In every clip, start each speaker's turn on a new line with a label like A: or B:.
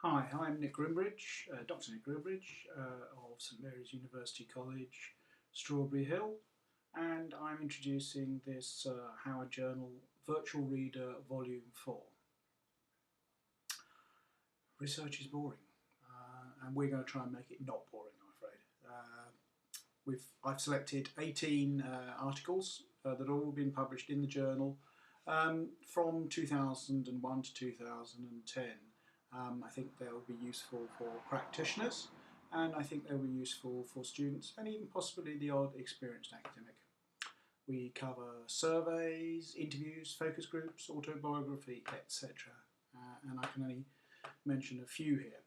A: Hi, I'm Nick Groombridge, Dr. Nick Groombridge of St Mary's University College, Strawberry Hill, and I'm introducing this Howard Journal Virtual Reader Volume 4. Research is boring, and we're going to try and make it not boring, I'm afraid. I've selected 18 articles that have all been published in the journal from 2001 to 2010. I think they'll be useful for practitioners, and I think they'll be useful for students and even possibly the odd experienced academic. We cover surveys, interviews, focus groups, autobiography, etc. And I can only mention a few here.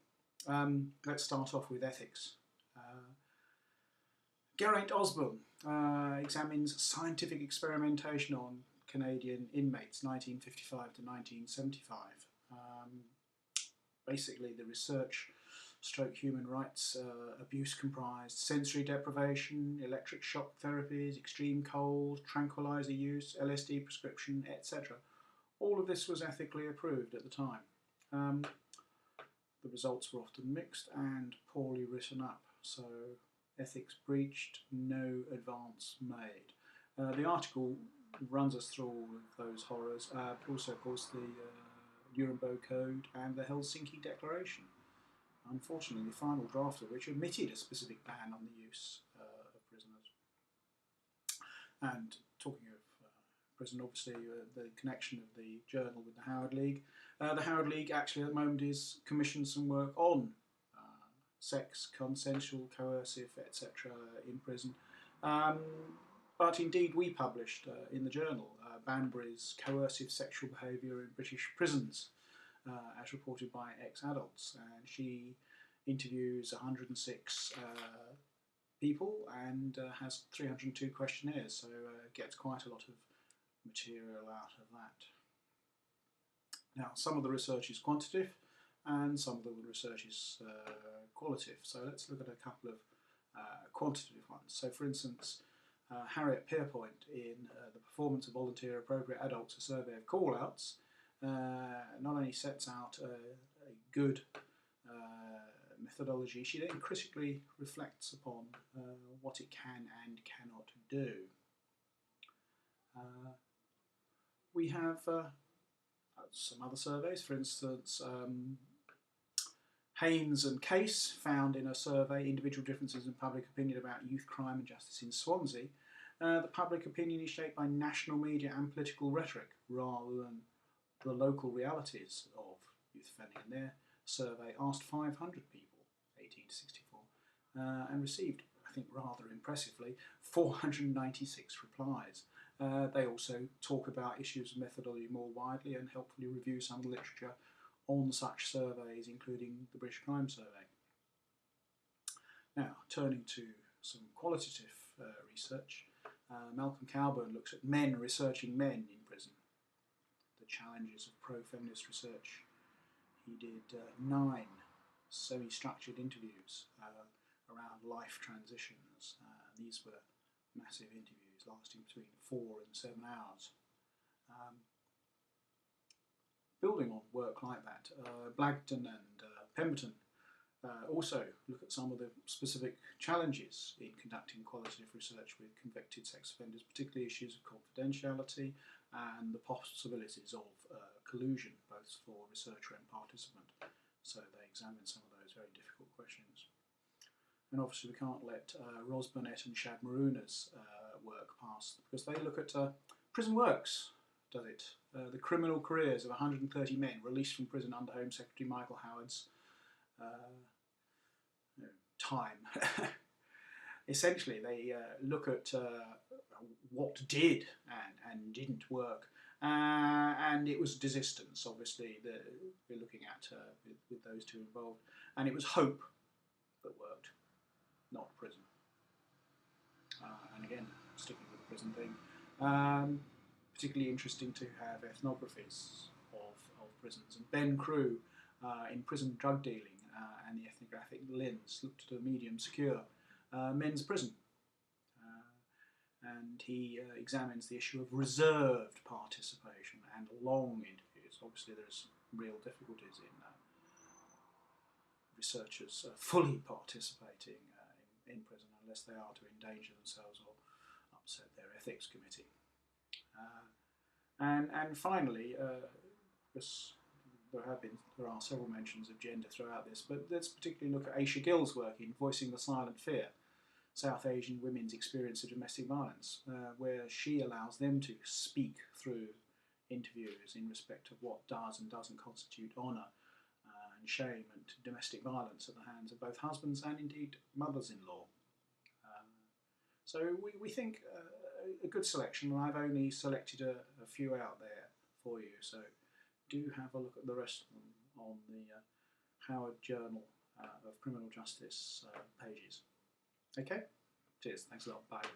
A: Let's start off with ethics. Geraint Osborne examines scientific experimentation on Canadian inmates 1955 to 1975. Basically, the research stroke human rights abuse comprised sensory deprivation, electric shock therapies, extreme cold, tranquilizer use, LSD prescription, etc. All of this was ethically approved at the time. The results were often mixed and poorly written up, so ethics breached, no advance made. The article runs us through all of those horrors, but also, of course, the Nuremberg Code and the Helsinki Declaration, unfortunately the final draft of which omitted a specific ban on the use of prisoners. And talking of prison, obviously the connection of the journal with the Howard League. The Howard League actually at the moment is commissioned some work on sex, consensual, coercive, etc. in prison. But indeed we published in the journal Banbury's coercive sexual behaviour in British prisons, as reported by ex-adults, and she interviews 106 people and has 302 questionnaires, so gets quite a lot of material out of that. Now, some of the research is quantitative and some of the research is qualitative, so let's look at a couple of quantitative ones. So for instance, Harriet Pierpoint in The Performance of Volunteer Appropriate Adults, a survey of call-outs, not only sets out a good methodology, she then critically reflects upon what it can and cannot do. We have some other surveys, for instance, Haynes and Case found in a survey individual differences in public opinion about youth crime and justice in Swansea. The public opinion is shaped by national media and political rhetoric rather than the local realities of youth offending. In their survey asked 500 people, 18 to 64, and received, I think rather impressively, 496 replies. They also talk about issues of methodology more widely and helpfully review some of the literature on such surveys, including the British Crime Survey. Now, turning to some qualitative research, Malcolm Calburn looks at men researching men in prison, the challenges of pro-feminist research. He did 9 semi-structured interviews around life transitions. These were massive interviews lasting between 4 and 7 hours. Building on work like that, Blagden and Pemberton also look at some of the specific challenges in conducting qualitative research with convicted sex offenders, particularly issues of confidentiality and the possibilities of collusion, both for researcher and participant. So they examine some of those very difficult questions. And obviously we can't let Ros Burnett and Shad Maruna's work pass, because they look at Prison Works, does it? The criminal careers of 130 men released from prison under Home Secretary Michael Howard's time. Essentially, they look at what did and didn't work, and it was desistance, obviously, that we're looking at with those two involved, and it was hope that worked, not prison. And again, sticking with the prison thing, particularly interesting to have ethnographies of prisons. And Ben Crew, in Prison Drug Dealing and the Ethnographic Lens, looked at a medium secure men's prison. And he examines the issue of reserved participation and long interviews. Obviously there's real difficulties in researchers fully participating in prison unless they are to endanger themselves or upset their ethics committee. And finally, there are several mentions of gender throughout this, but let's particularly look at Aisha Gill's work in Voicing the Silent Fear, South Asian Women's Experience of Domestic Violence, where she allows them to speak through interviews in respect of what does and doesn't constitute honour and shame and domestic violence at the hands of both husbands and indeed mothers-in-law. So we think a good selection, and I've only selected a few out there for you, so do have a look at the rest of them on the Howard Journal of Criminal Justice pages. Okay? Cheers, thanks a lot, bye.